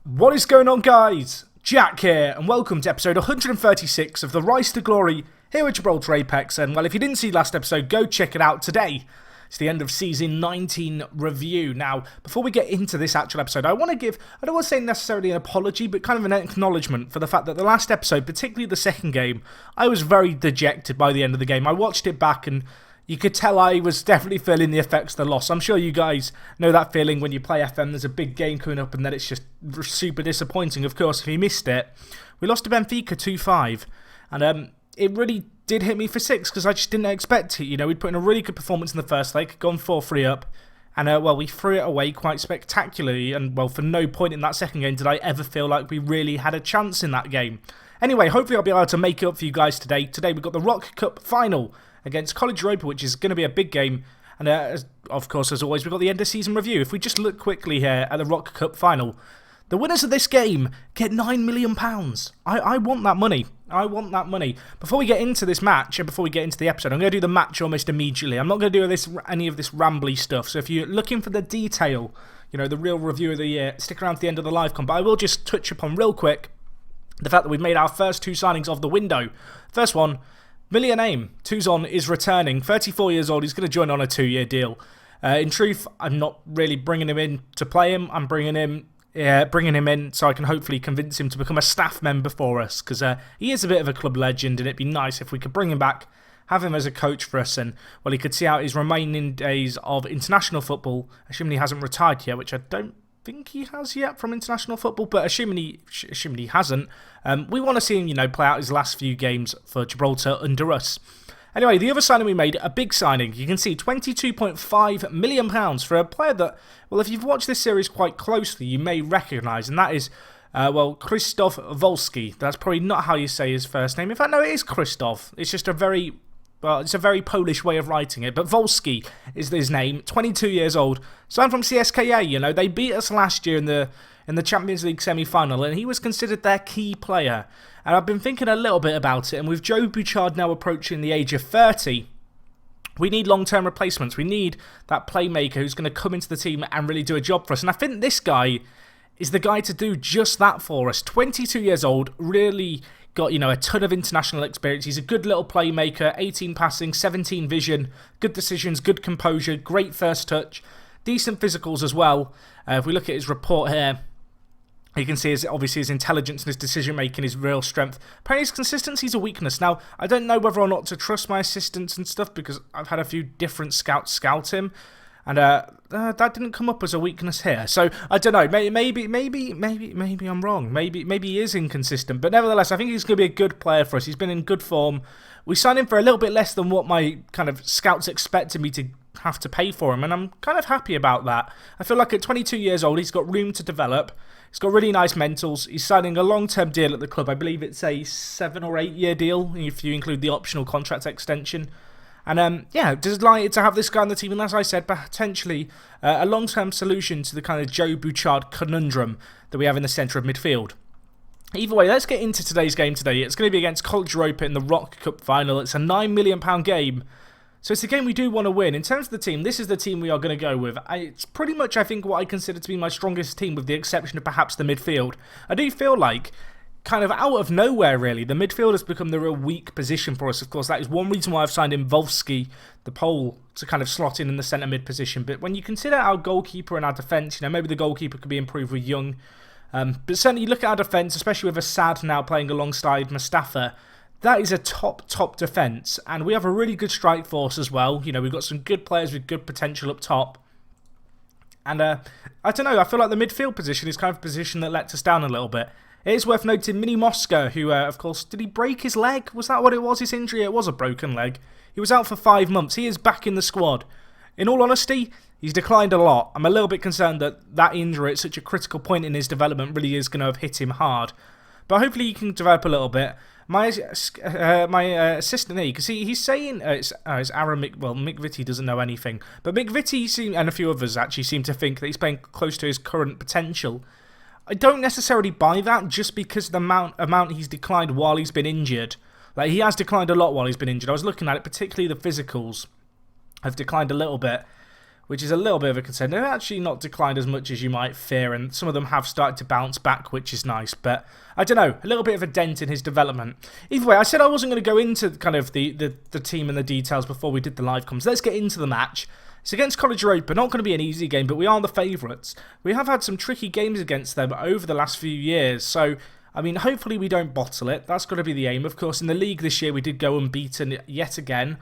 What is going on, guys? Jack here, and welcome to episode 136 of the Rise to Glory here at Gibraltar Apex. And well, if you didn't see last episode, go check it out today. It's the end of season 19 review. Now, before we get into this actual episode, I don't want to say necessarily an apology, but kind of an acknowledgement for the fact that the last episode, particularly the second game, I was very dejected by the end of the game. I watched it back and you could tell I was definitely feeling the effects of the loss. I'm sure you guys know that feeling when you play FM, there's a big game coming up and then it's just super disappointing. Of course, if you missed it, we lost to Benfica 2-5. And it really did hit me for 6 because I just didn't expect it. You know, we'd put in a really good performance in the first leg, gone 4-3 up. And, well, we threw it away quite spectacularly. And, well, for no point in that second game did I ever feel like we really had a chance in that game. Anyway, hopefully I'll be able to make it up for you guys today. Today we've got the Rock Cup final against College Europa, which is going to be a big game. And of course, as always, we've got the end of season review. If we just look quickly here at the Rock Cup final, the winners of this game get £9 million. I want that money. I want that money. Before we get into this match and before we get into the episode, I'm going to do the match almost immediately. I'm not going to do any of this rambly stuff. So if you're looking for the detail, you know, the real review of the year, stick around to the end of the live con. But I will just touch upon real quick the fact that we've made our first 2 signings of the window. First one, Million Aim. Tuzon is returning. 34 years old. He's going to join on a 2-year deal. In truth, I'm not really bringing him in to play him. I'm bringing him in so I can hopefully convince him to become a staff member for us. Because he is a bit of a club legend and it'd be nice if we could bring him back, have him as a coach for us. And, well, he could see out his remaining days of international football. Assuming he hasn't retired yet, which I don't think he has yet from international football, but assuming he hasn't, we want to see him, you know, play out his last few games for Gibraltar under us. Anyway, the other signing we made, a big signing. You can see £22.5 million for a player that, well, if you've watched this series quite closely, you may recognise, and that is, well, Krzysztof Wolski. That's probably not how you say his first name. In fact, no, it is Krzysztof. It's just it's a very Polish way of writing it, but Wolski is his name, 22 years old, signed from CSKA, you know, they beat us last year in the Champions League semi-final, and he was considered their key player, and I've been thinking a little bit about it, and with Joe Bouchard now approaching the age of 30, we need long-term replacements, we need that playmaker who's going to come into the team and really do a job for us, and I think this guy is the guy to do just that for us. 22 years old, really got, you know, a ton of international experience. He's a good little playmaker, 18 passing, 17 vision, good decisions, good composure, great first touch, decent physicals as well. If we look at his report here, you can see obviously his intelligence and his decision making is real strength. Apparently his consistency is a weakness. Now, I don't know whether or not to trust my assistants and stuff because I've had a few different scouts scout him. And that didn't come up as a weakness here. So, I don't know. Maybe I'm wrong. Maybe he is inconsistent. But nevertheless, I think he's going to be a good player for us. He's been in good form. We signed him for a little bit less than what my kind of scouts expected me to have to pay for him. And I'm kind of happy about that. I feel like at 22 years old, he's got room to develop. He's got really nice mentals. He's signing a long-term deal at the club. I believe it's a 7 or 8 year deal if you include the optional contract extension. And, yeah, delighted to have this guy on the team. And as I said, potentially a long-term solution to the kind of Joe Bouchard conundrum that we have in the centre of midfield. Either way, let's get into today's game today. It's going to be against College Europa in the Rock Cup final. It's a £9 million game. So it's a game we do want to win. In terms of the team, this is the team we are going to go with. It's pretty much, I think, what I consider to be my strongest team with the exception of perhaps the midfield. I do feel like, kind of out of nowhere, really, the midfield has become the real weak position for us. Of course, that is one reason why I've signed in Wolski, the Pole, to kind of slot in the centre mid position. But when you consider our goalkeeper and our defence, you know, maybe the goalkeeper could be improved with Young. But certainly, you look at our defence, especially with Assad now playing alongside Mustafa. That is a top defence, and we have a really good strike force as well. You know, we've got some good players with good potential up top. And I don't know, I feel like the midfield position is kind of a position that lets us down a little bit. It is worth noting Mini Mosca, who, of course, did he break his leg? Was that what it was, his injury? It was a broken leg. He was out for 5 months. He is back in the squad. In all honesty, he's declined a lot. I'm a little bit concerned that injury at such a critical point in his development really is going to have hit him hard. But hopefully he can develop a little bit. My assistant here, you can see he's saying it's Aaron McVitie doesn't know anything. But McVitie and a few others actually seem to think that he's playing close to his current potential. I don't necessarily buy that just because the amount he's declined while he's been injured. Like, he has declined a lot while he's been injured. I was looking at it, particularly the physicals have declined a little bit. which is a little bit of a concern. They're actually not declined as much as you might fear, and some of them have started to bounce back, which is nice. But I don't know, a little bit of a dent in his development. Either way, I said I wasn't going to go into kind of the team and the details before we did the live comms. Let's get into the match. It's against College Europa, not going to be an easy game, but we are the favourites. We have had some tricky games against them over the last few years, so I mean, hopefully we don't bottle it. That's got to be the aim. Of course, in the league this year, we did go unbeaten yet again.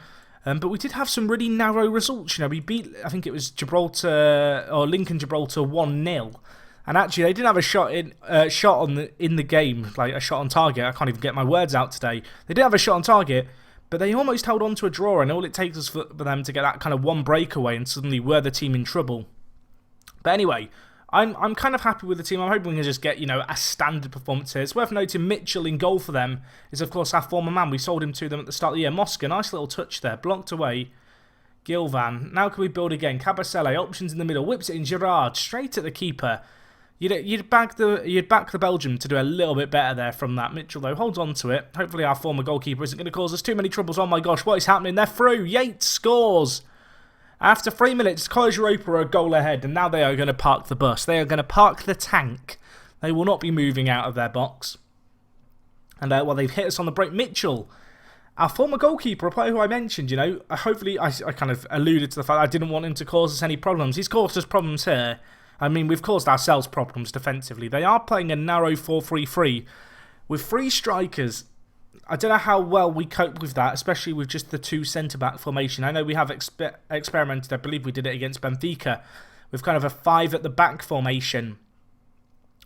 But we did have some really narrow results. You know, we beat, I think it was Gibraltar, or Lincoln Gibraltar 1-0. And actually, they didn't have a shot in the game, like a shot on target. I can't even get my words out today. They did have a shot on target, but they almost held on to a draw. And all it takes is for them to get that kind of one breakaway, and suddenly we're the team in trouble. But anyway, I'm kind of happy with the team. I'm hoping we can just get, you know, a standard performance here. It's worth noting Mitchell in goal for them is, of course, our former man. We sold him to them at the start of the year. Mosca, nice little touch there. Blocked away. Gilvan. Now can we build again? Cabasele, options in the middle. Whips it in. Gerard, straight at the keeper. You'd back the Belgium to do a little bit better there from that. Mitchell, though, holds on to it. Hopefully our former goalkeeper isn't going to cause us too many troubles. Oh, my gosh, what is happening? They're through. Yates scores. After 3 minutes, College Europa are a goal ahead, and now they are going to park the bus. They are going to park the tank. They will not be moving out of their box. And, well, they've hit us on the break. Mitchell, our former goalkeeper, a player who I mentioned, you know, hopefully I kind of alluded to the fact I didn't want him to cause us any problems. He's caused us problems here. I mean, we've caused ourselves problems defensively. They are playing a narrow 4-3-3 with 3 strikers. I don't know how well we cope with that, especially with just the 2 centre-back formation. I know we have experimented, I believe we did it against Benfica, with kind of a 5 at the back formation,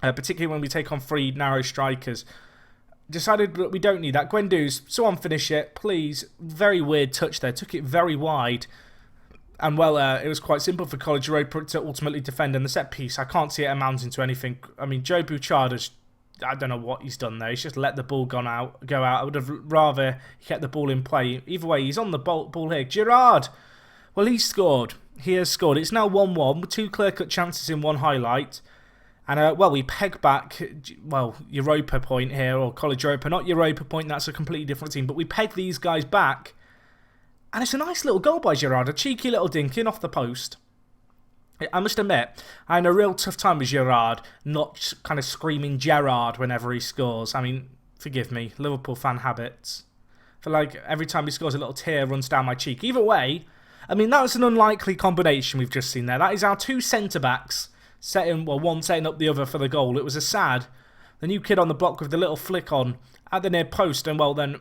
particularly when we take on 3 narrow strikers. Decided that we don't need that. Guendouzi, someone finish it, please. Very weird touch there, took it very wide. And, well, it was quite simple for College Europa to ultimately defend in the set piece. I can't see it amounting to anything. I mean, Joe Bouchard has, I don't know what he's done there. He's just let the ball go out. I would have rather he kept the ball in play. Either way, he's on the ball here. Gerard! Well, he's scored. He has scored. It's now 1-1 with 2 clear-cut chances in 1 highlight. And, well, we peg back, well, Europa point here, or College Europa. Not Europa point, that's a completely different team. But we peg these guys back. And it's a nice little goal by Gerard. A cheeky little dink in off the post. I must admit, I had a real tough time with Gerard, not kind of screaming Gerard whenever he scores. I mean, forgive me, Liverpool fan habits. I feel like every time he scores, a little tear runs down my cheek. Either way, I mean, that was an unlikely combination we've just seen there. That is our 2 centre-backs, one setting up the other for the goal. It was a sad. The new kid on the block with the little flick on at the near post, and, well, then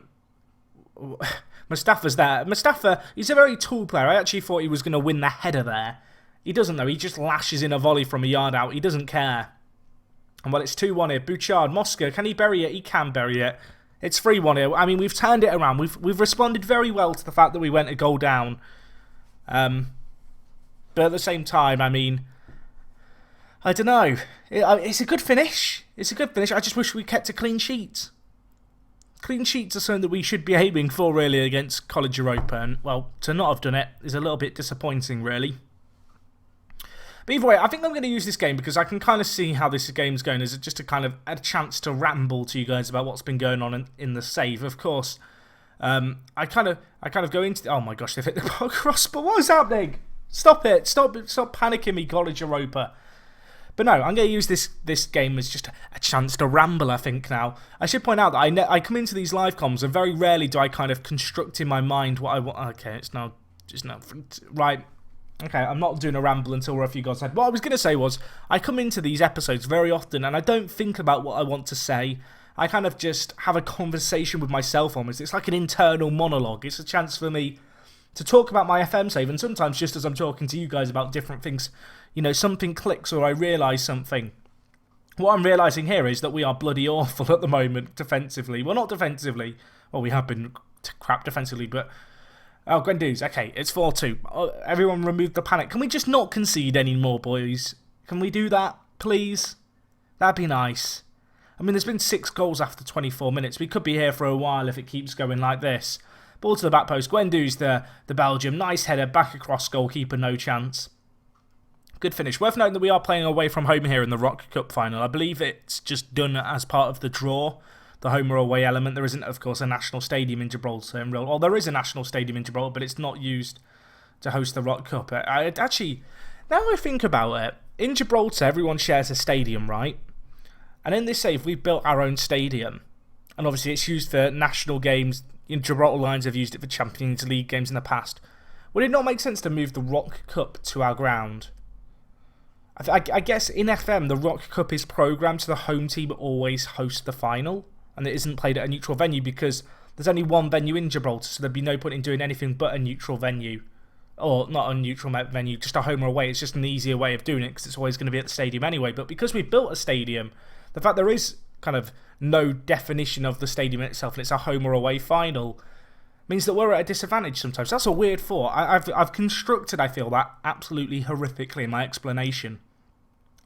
Mustafa's there. Mustafa, he's a very tall player. I actually thought he was going to win the header there. He doesn't, though. He just lashes in a volley from a yard out. He doesn't care. And, well, it's 2-1 here. Bouchard, Mosca, can he bury it? He can bury it. It's 3-1 here. I mean, we've turned it around. We've responded very well to the fact that we went a goal down. But at the same time, I mean, I don't know. It's a good finish. It's a good finish. I just wish we kept a clean sheet. Clean sheets are something that we should be aiming for, really, against College Europa. And, well, to not have done it is a little bit disappointing, really. But either way, I think I'm going to use this game because I can kind of see how this game's going as just a chance to ramble to you guys about what's been going on in the save. Of course, I kind of go into... Oh my gosh, they've hit the crossbar. What is happening? Stop it. Stop panicking me, College Europa. But no, I'm going to use this game as just a chance to ramble, I think, now. I should point out that I come into these live comms and very rarely do I kind of construct in my mind what I want. Okay, it's now... Just now... Right... Okay, I'm not doing a ramble until we're a few goals ahead. What I was going to say was, I come into these episodes very often and I don't think about what I want to say. I kind of just have a conversation with myself almost. It's like an internal monologue. It's a chance for me to talk about my FM save, and sometimes just as I'm talking to you guys about different things, you know, something clicks or I realise something. What I'm realising here is that we are bloody awful at the moment defensively. Well, not defensively. Well, we have been crap defensively, but... Oh, Guendouzi. Okay, it's 4-2. Oh, everyone remove the panic. Can we just not concede anymore, boys? Can we do that, please? That'd be nice. I mean, there's been 6 goals after 24 minutes. We could be here for a while if it keeps going like this. Ball to the back post. Guendouzi, the Belgium. Nice header. Back across goalkeeper. No chance. Good finish. Worth noting that we are playing away from home here in the Rock Cup final. I believe it's just done as part of the draw. The home or away element. There isn't, of course, a national stadium in Gibraltar. Well, there is a national stadium in Gibraltar, but it's not used to host the Rock Cup. Actually, now I think about it, in Gibraltar, everyone shares a stadium, right? And in this save, we've built our own stadium. And obviously, it's used for national games. Gibraltar Lions have used it for Champions League games in the past. Would it not make sense to move the Rock Cup to our ground? I guess in FM, the Rock Cup is programmed so the home team always host the final. And it isn't played at a neutral venue because there's only one venue in Gibraltar, so there'd be no point in doing anything but a neutral venue. Or not a neutral venue, just a home or away. It's just an easier way of doing it because it's always going to be at the stadium anyway. But because we've built a stadium, the fact there is kind of no definition of the stadium itself and it's a home or away final means that we're at a disadvantage sometimes. That's a weird thought. I've constructed, I feel, that absolutely horrifically in my explanation.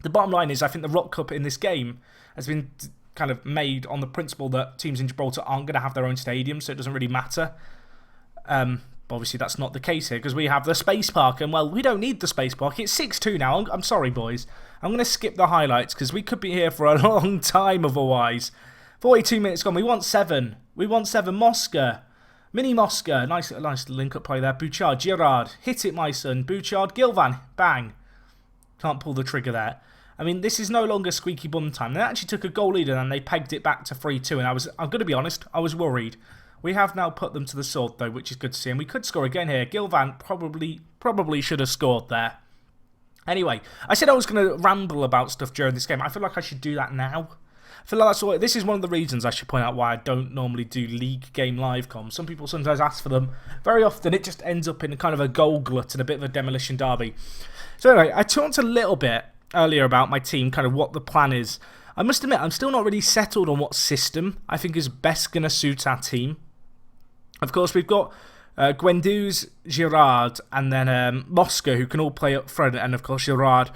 The bottom line is I think the Rock Cup in this game has been kind of made on the principle that teams in Gibraltar aren't going to have their own stadium, so it doesn't really matter. But obviously that's not the case here because we have the Space Park, and well, we don't need the Space Park. It's 6-2 now. I'm sorry, boys. I'm going to skip the highlights because we could be here for a long time otherwise. 42 minutes gone. We want 7. We want 7. Mosca. Mini Mosca. Nice link-up play there. Bouchard. Girard. Hit it, my son. Bouchard. Gilvan. Bang. Can't pull the trigger there. I mean, this is no longer squeaky bum time. They actually took a goal lead and then they pegged it back to 3-2. And I'm going to be honest, I was worried. We have now put them to the sword, though, which is good to see. And we could score again here. Gilvan probably should have scored there. Anyway, I said I was going to ramble about stuff during this game. I feel like I should do that now. I feel like this is one of the reasons I should point out why I don't normally do league game live comms. Some people sometimes ask for them. Very often it just ends up in kind of a goal glut and a bit of a demolition derby. So anyway, I talked a little bit earlier about my team, kind of what the plan is. I must admit, I'm still not really settled on what system I think is best going to suit our team. Of course, we've got Guendouzi, Girard, and then Mosca, who can all play up front, and of course Girard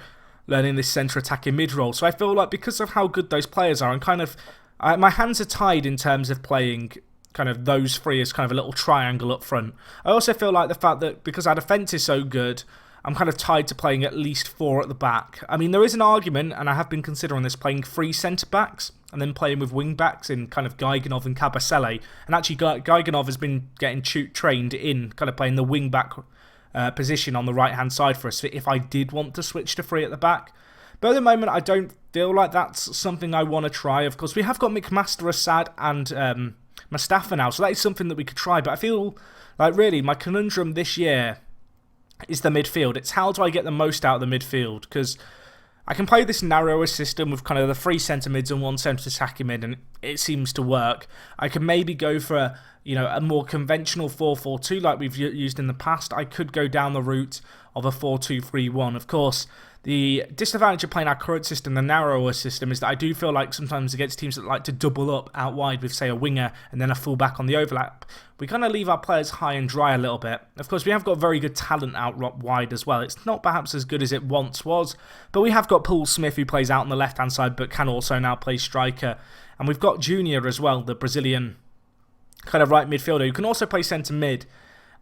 learning this centre attacking mid role. So I feel like because of how good those players are, and kind of my hands are tied in terms of playing kind of those three as kind of a little triangle up front. I also feel like the fact that because our defence is so good, I'm kind of tied to playing at least 4 at the back. I mean, there is an argument, and I have been considering this, playing 3 centre-backs and then playing with wing-backs in kind of Gaiganov and Kabasele. And actually, Gaiganov has been getting trained in kind of playing the wing-back position on the right-hand side for us if I did want to switch to 3 at the back. But at the moment, I don't feel like that's something I want to try. Of course, we have got McMaster, Assad, and Mustafa now, so that is something that we could try. But I feel like, really, my conundrum this year is the midfield. It's how do I get the most out of the midfield? Because I can play this narrower system with kind of the 3 centre mids and 1 centre attacking mid, and it seems to work. I can maybe go for a more conventional 4-4-2 like we've used in the past. I could go down the route of a 4-2-3-1. Of course, the disadvantage of playing our current system, the narrower system, is that I do feel like sometimes against teams that like to double up out wide with, say, a winger and then a full-back on the overlap, we kind of leave our players high and dry a little bit. Of course, we have got very good talent out wide as well. It's not perhaps as good as it once was, but we have got Paul Smith, who plays out on the left-hand side but can also now play striker. And we've got Junior as well, the Brazilian kind of right midfielder, who can also play centre mid.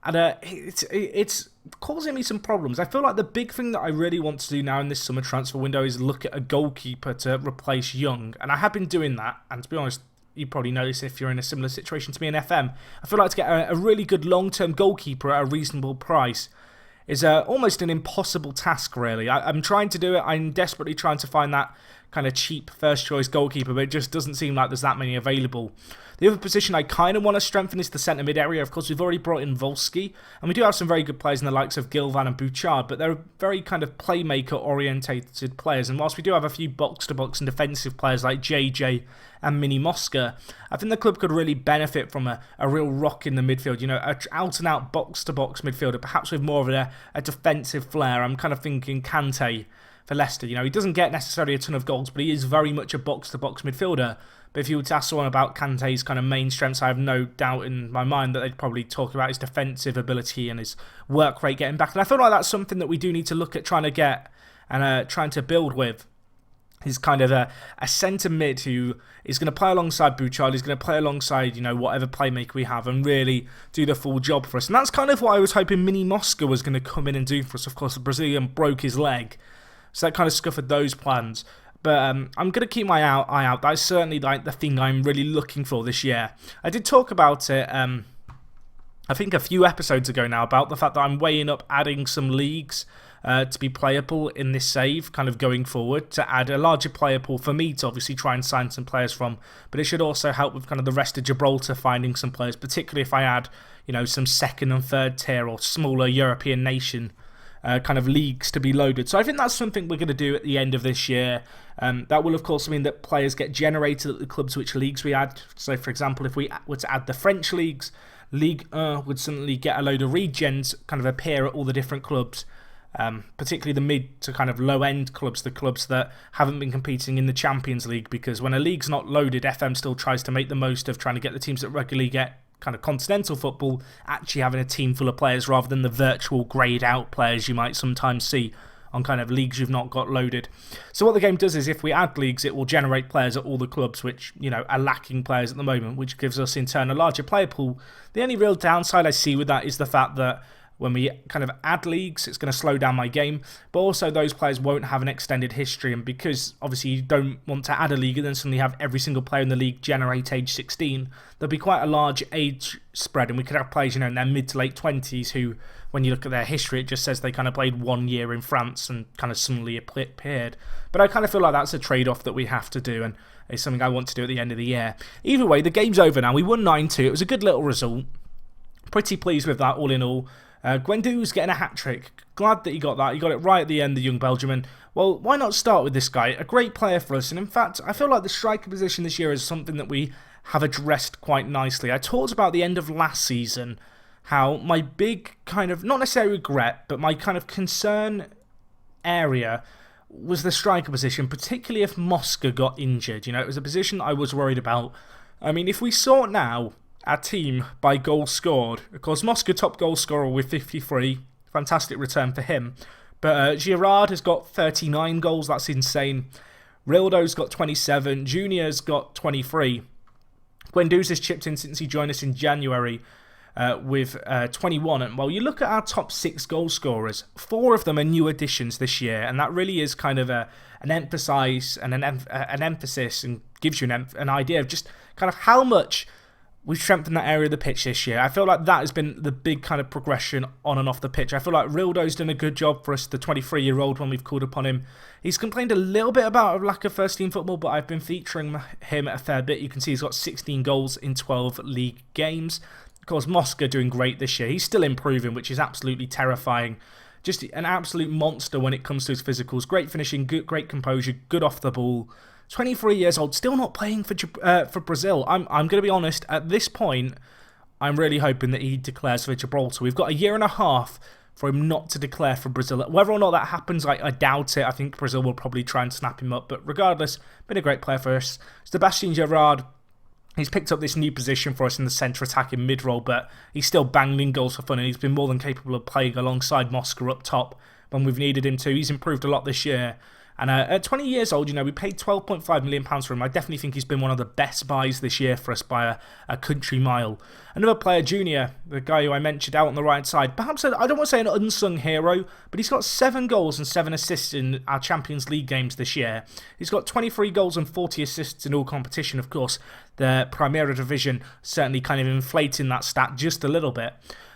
And it's causing me some problems. I feel like the big thing that I really want to do now in this summer transfer window is look at a goalkeeper to replace Young. And I have been doing that. And to be honest, you probably know this if you're in a similar situation to me in FM. I feel like to get a really good long-term goalkeeper at a reasonable price is almost an impossible task, really. I'm trying to do it. I'm desperately trying to find that kind of cheap first-choice goalkeeper, but it just doesn't seem like there's that many available. The other position I kind of want to strengthen is the centre-mid area. Of course, we've already brought in Volsky, and we do have some very good players in the likes of Gilvan and Bouchard, but they're very kind of playmaker-orientated players, and whilst we do have a few box-to-box and defensive players like JJ and Mini Mosca, I think the club could really benefit from a real rock in the midfield, an out-and-out box-to-box midfielder, perhaps with more of a defensive flair. I'm kind of thinking Kante for Leicester. He doesn't get necessarily a ton of goals, but he is very much a box-to-box midfielder. But if you were to ask someone about Kante's kind of main strengths, I have no doubt in my mind that they'd probably talk about his defensive ability and his work rate getting back. And I feel like that's something that we do need to look at trying to get and trying to build with. He's kind of a centre mid who is going to play alongside Bouchard, he's going to play alongside, whatever playmaker we have and really do the full job for us. And that's kind of what I was hoping Mini Mosca was going to come in and do for us. Of course, the Brazilian broke his leg, so that kind of scuppered those plans. But I'm going to keep my eye out. That's certainly like the thing I'm really looking for this year. I did talk about it I think a few episodes ago now about the fact that I'm weighing up adding some leagues to be playable in this save, kind of going forward, to add a larger player pool for me to obviously try and sign some players from. But it should also help with kind of the rest of Gibraltar finding some players, particularly if I add, some second and third tier or smaller European nation kind of leagues to be loaded. So I think that's something we're going to do at the end of this year. That will, of course, mean that players get generated at the clubs which leagues we add. So, for example, if we were to add the French leagues, Ligue 1 would suddenly get a load of regens kind of appear at all the different clubs, particularly the mid to kind of low-end clubs, the clubs that haven't been competing in the Champions League, because when a league's not loaded, FM still tries to make the most of trying to get the teams that regularly get kind of continental football actually having a team full of players rather than the virtual greyed out players you might sometimes see on kind of leagues you've not got loaded. So what the game does is if we add leagues, it will generate players at all the clubs which, are lacking players at the moment, which gives us in turn a larger player pool. The only real downside I see with that is the fact that when we kind of add leagues, it's going to slow down my game, but also those players won't have an extended history, and because obviously you don't want to add a league and then suddenly have every single player in the league generate age 16, there'll be quite a large age spread, and we could have players, in their mid to late 20s who, when you look at their history, it just says they kind of played 1 year in France and kind of suddenly appeared. But I kind of feel like that's a trade-off that we have to do, and it's something I want to do at the end of the year. Either way, the game's over now. We won 9-2. It was a good little result. Pretty pleased with that all in all. Guendou's getting a hat-trick. Glad that he got that. He got it right at the end, the young Belgian. Well, why not start with this guy? A great player for us. And in fact, I feel like the striker position this year is something that we have addressed quite nicely. I talked about the end of last season how my big kind of, not necessarily regret, but my kind of concern area was the striker position, particularly if Mosca got injured. It was a position I was worried about. I mean, if we saw now our team by goals scored. Of course, Mosca top goal scorer with 53. Fantastic return for him. But Girard has got 39 goals. That's insane. Rildo's got 27. Junior's got 23. Guendou's has chipped in since he joined us in January with 21. And, well, you look at our top 6 goal scorers. 4 of them are new additions this year. And that really is kind of an emphasis and an emphasis and gives you an idea of just kind of how much we've strengthened that area of the pitch this year. I feel like that has been the big kind of progression on and off the pitch. I feel like Rildo's done a good job for us, the 23-year-old, when we've called upon him. He's complained a little bit about a lack of first-team football, but I've been featuring him a fair bit. You can see he's got 16 goals in 12 league games. Of course, Mosca doing great this year. He's still improving, which is absolutely terrifying. Just an absolute monster when it comes to his physicals. Great finishing, great composure, good off the ball. 23 years old, still not playing for Brazil. I'm going to be honest, at this point, I'm really hoping that he declares for Gibraltar. We've got a year and a half for him not to declare for Brazil. Whether or not that happens, I doubt it. I think Brazil will probably try and snap him up. But regardless, been a great player for us. Sebastian Girard, he's picked up this new position for us in the centre attacking mid-role, but he's still banging goals for fun, and he's been more than capable of playing alongside Mosca up top when we've needed him to. He's improved a lot this year. And at 20 years old, we paid £12.5 million for him. I definitely think he's been one of the best buys this year for us by a country mile. Another player, Junior, the guy who I mentioned out on the right side, perhaps I don't want to say an unsung hero, but he's got 7 goals and 7 assists in our Champions League games this year. He's got 23 goals and 40 assists in all competition, of course. The Primera Division certainly kind of inflating that stat just a little bit.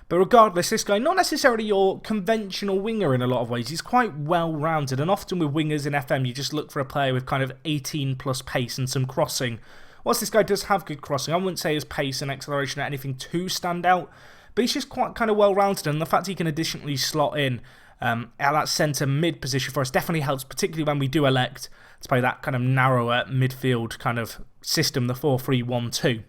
But regardless, this guy, not necessarily your conventional winger in a lot of ways. He's quite well-rounded, and often with wingers in FM, you just look for a player with kind of 18-plus pace and some crossing. Whilst this guy does have good crossing, I wouldn't say his pace and acceleration are anything too stand out, but he's just quite kind of well-rounded, and the fact he can additionally slot in at that centre mid position for us definitely helps, particularly when we do elect to play that kind of narrower midfield kind of system, the 4-3-1-2.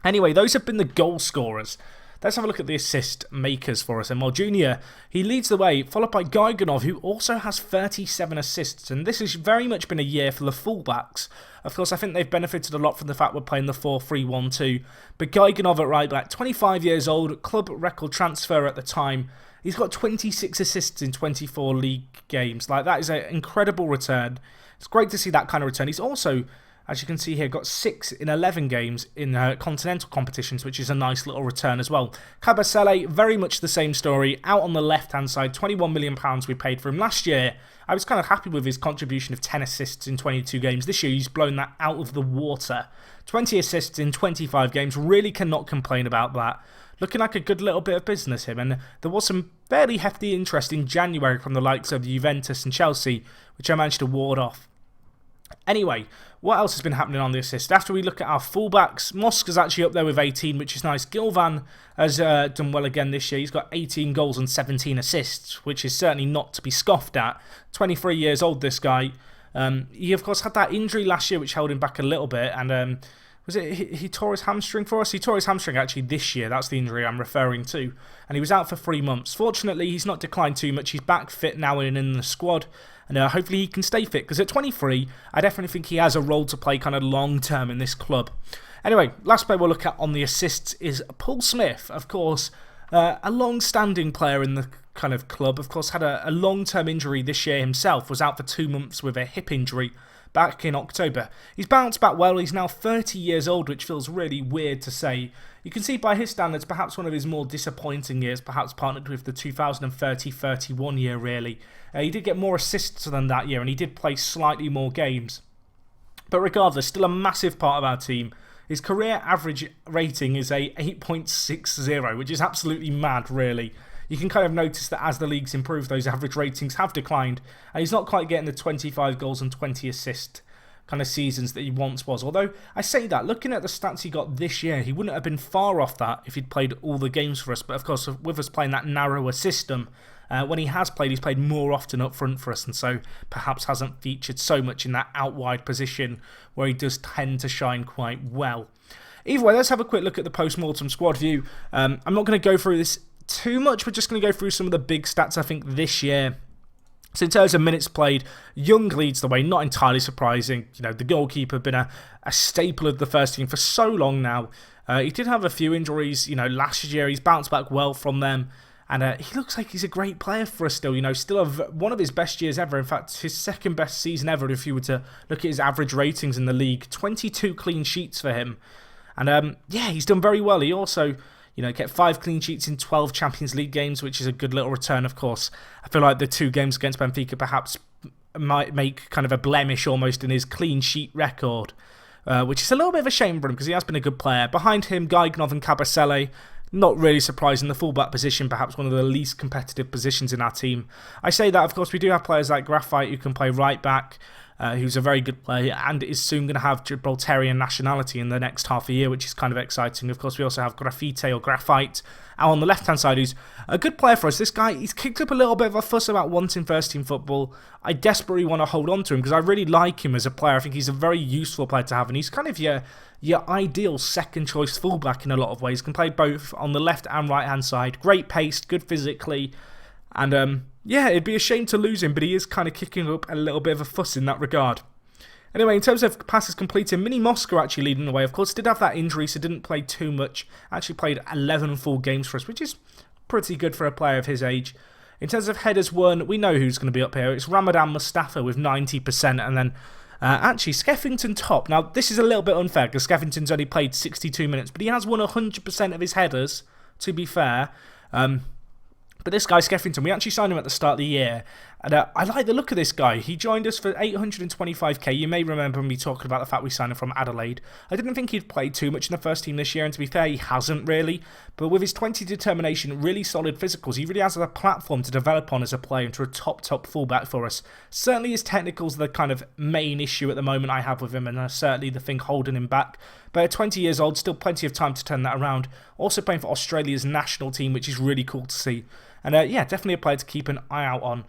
Anyway, those have been the goal scorers. Let's have a look at the assist makers for us. And while Junior, he leads the way, followed by Giganov, who also has 37 assists. And this has very much been a year for the fullbacks. Of course, I think they've benefited a lot from the fact we're playing the 4-3-1-2. But Giganov at right back, 25 years old, club record transfer at the time. He's got 26 assists in 24 league games. That is an incredible return. It's great to see that kind of return. He's also, as you can see here, got 6 in 11 games in continental competitions, which is a nice little return as well. Cabasele, very much the same story. Out on the left-hand side, £21 million we paid for him last year. I was kind of happy with his contribution of 10 assists in 22 games. This year, he's blown that out of the water. 20 assists in 25 games. Really cannot complain about that. looking like a good little bit of business, him. And there was some fairly hefty interest in January from the likes of Juventus and Chelsea, which I managed to ward off. Anyway, what else has been happening on the assist? After we look at our fullbacks, Mosca's actually up there with 18, which is nice. Gilvan has done well again this year. He's got 18 goals and 17 assists, which is certainly not to be scoffed at. 23 years old, this guy. He, of course, had that injury last year, which held him back a little bit. And was it he tore his hamstring for us? He tore his hamstring actually this year. That's the injury I'm referring to. And he was out for 3 months. Fortunately, he's not declined too much. He's back fit now and in the squad. And hopefully he can stay fit, because at 23, I definitely think he has a role to play kind of long-term in this club. Anyway, last player we'll look at on the assists is Paul Smith, of course, a long-standing player in the kind of club. Of course, had a long-term injury this year himself, was out for 2 months with a hip injury back in October. He's bounced back well. He's now 30 years old, which feels really weird to say. You can see by his standards, perhaps one of his more disappointing years, perhaps partnered with the 2030-31 year, really. He did get more assists than that year, and he did play slightly more games. But regardless, still a massive part of our team. His career average rating is a 8.60, which is absolutely mad, really. You can kind of notice that as the leagues improve, those average ratings have declined, and he's not quite getting the 25 goals and 20 assist kind of seasons that he once was. Although, I say that, looking at the stats he got this year, he wouldn't have been far off that if he'd played all the games for us. But of course, with us playing that narrower system, when he has played, he's played more often up front for us, and so perhaps hasn't featured so much in that out-wide position where he does tend to shine quite well. Either way, let's have a quick look at the post-mortem squad view. I'm not going to go through this too much. We're just going to go through some of the big stats, I think, this year. So in terms of minutes played, Young leads the way, not entirely surprising. You know, the goalkeeper been a staple of the first team for so long now. He did have a few injuries, you know, last year. He's bounced back well from them. And he looks like he's a great player for us still, you know, still one of his best years ever. In fact, his second best season ever if you were to look at his average ratings in the league. 22 clean sheets for him. And yeah, he's done very well. He also, you know, kept 5 clean sheets in 12 Champions League games, which is a good little return, of course. I feel like the 2 games against Benfica perhaps might make kind of a blemish almost in his clean sheet record, which is a little bit of a shame for him because he has been a good player. Behind him, Gaignov and Cabasele. Not really surprising, the fullback position, perhaps one of the least competitive positions in our team. I say that, of course, we do have players like Graphite who can play right back, who's a very good player and is soon going to have Gibraltarian nationality in the next half a year, which is kind of exciting. Of course, we also have Graffite or Graphite out on the left-hand side, who's a good player for us. This guy, he's kicked up a little bit of a fuss about wanting first-team football. I desperately want to hold on to him because I really like him as a player. I think he's a very useful player to have, and he's kind of your ideal second-choice fullback in a lot of ways. Can play both on the left and right-hand side. Great pace, good physically, and yeah, it'd be a shame to lose him, but he is kind of kicking up a little bit of a fuss in that regard. Anyway, in terms of passes completed, Mini Mosca actually leading the way. Of course, did have that injury, so didn't play too much. Actually played 11 full games for us, which is pretty good for a player of his age. In terms of headers won, we know who's going to be up here. It's Ramadan Mustafa with 90%, and then actually Skeffington top. Now, this is a little bit unfair because Skeffington's only played 62 minutes, but he has won 100% of his headers, to be fair. But this guy, Skeffington, we actually signed him at the start of the year. And I like the look of this guy. He joined us for 825k. You may remember me talking about the fact we signed him from Adelaide. I didn't think he'd played too much in the first team this year, and to be fair, he hasn't really. But with his 20 determination, really solid physicals, he really has a platform to develop on as a player into a top fullback for us. Certainly his technicals are the kind of main issue at the moment I have with him, and certainly the thing holding him back. But at 20 years old, still plenty of time to turn that around. Also playing for Australia's national team, which is really cool to see. And yeah, definitely a player to keep an eye out on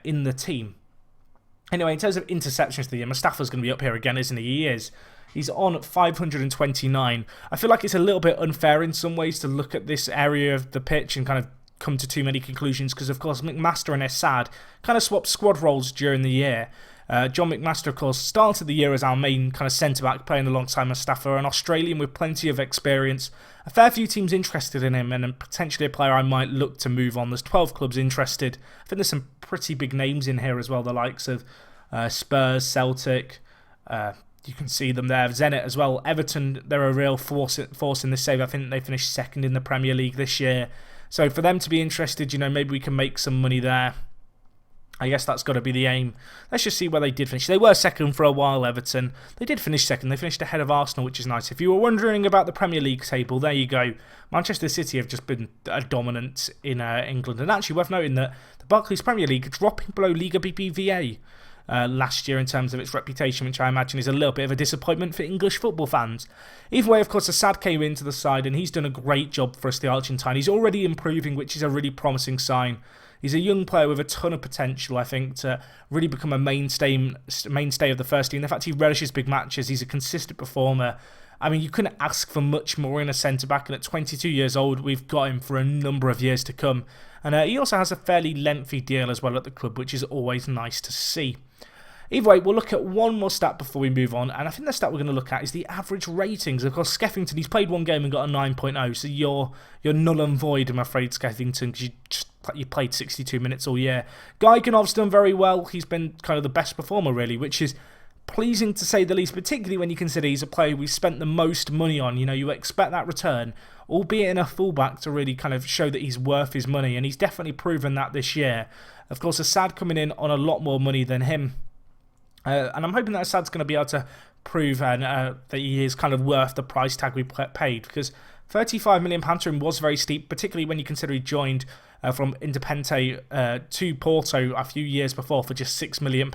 in the team. Anyway, in terms of interceptions of the year, Mustafa's going to be up here again, isn't he? He is. He's on 529. I feel like it's a little bit unfair in some ways to look at this area of the pitch and kind of come to too many conclusions because, of course, McMaster and Assad kind of swapped squad roles during the year. John McMaster, of course, started the year as our main kind of centre-back, playing alongside Mustafa, an Australian with plenty of experience. A fair few teams interested in him, and potentially a player I might look to move on. There's 12 clubs interested. I think there's some pretty big names in here as well, the likes of Spurs, Celtic. You can see them there. Zenit as well. Everton, they're a real force in this save. I think they finished second in the Premier League this year. So for them to be interested, you know, maybe we can make some money there. I guess that's got to be the aim. Let's just see where they did finish. They were second for a while, Everton. They did finish second. They finished ahead of Arsenal, which is nice. If you were wondering about the Premier League table, there you go. Manchester City have just been dominant in England. And actually, worth noting that the Barclays Premier League dropping below Liga BBVA last year in terms of its reputation, which I imagine is a little bit of a disappointment for English football fans. Either way, of course, Assad came into the side and he's done a great job for us, the Argentine. He's already improving, which is a really promising sign. He's a young player with a ton of potential, I think, to really become a mainstay of the first team. In fact, he relishes big matches. He's a consistent performer. I mean, you couldn't ask for much more in a centre-back, and at 22 years old, we've got him for a number of years to come. And he also has a fairly lengthy deal as well at the club, which is always nice to see. Either way, we'll look at one more stat before we move on, and I think the stat we're going to look at is the average ratings. Of course, Skeffington, he's played one game and got a 9.0, so you're null and void, I'm afraid, Skeffington, because you played 62 minutes all year. Gaiganov's done very well. He's been kind of the best performer, really, which is pleasing to say the least, particularly when you consider he's a player we've spent the most money on. You know, you expect that return, albeit in a fullback, to really kind of show that he's worth his money, and he's definitely proven that this year. Of course, Assad coming in on a lot more money than him. And I'm hoping that Assad's going to be able to prove that he is kind of worth the price tag we paid, because £35 million to him was very steep, particularly when you consider he joined from Independente to Porto a few years before for just £6 million.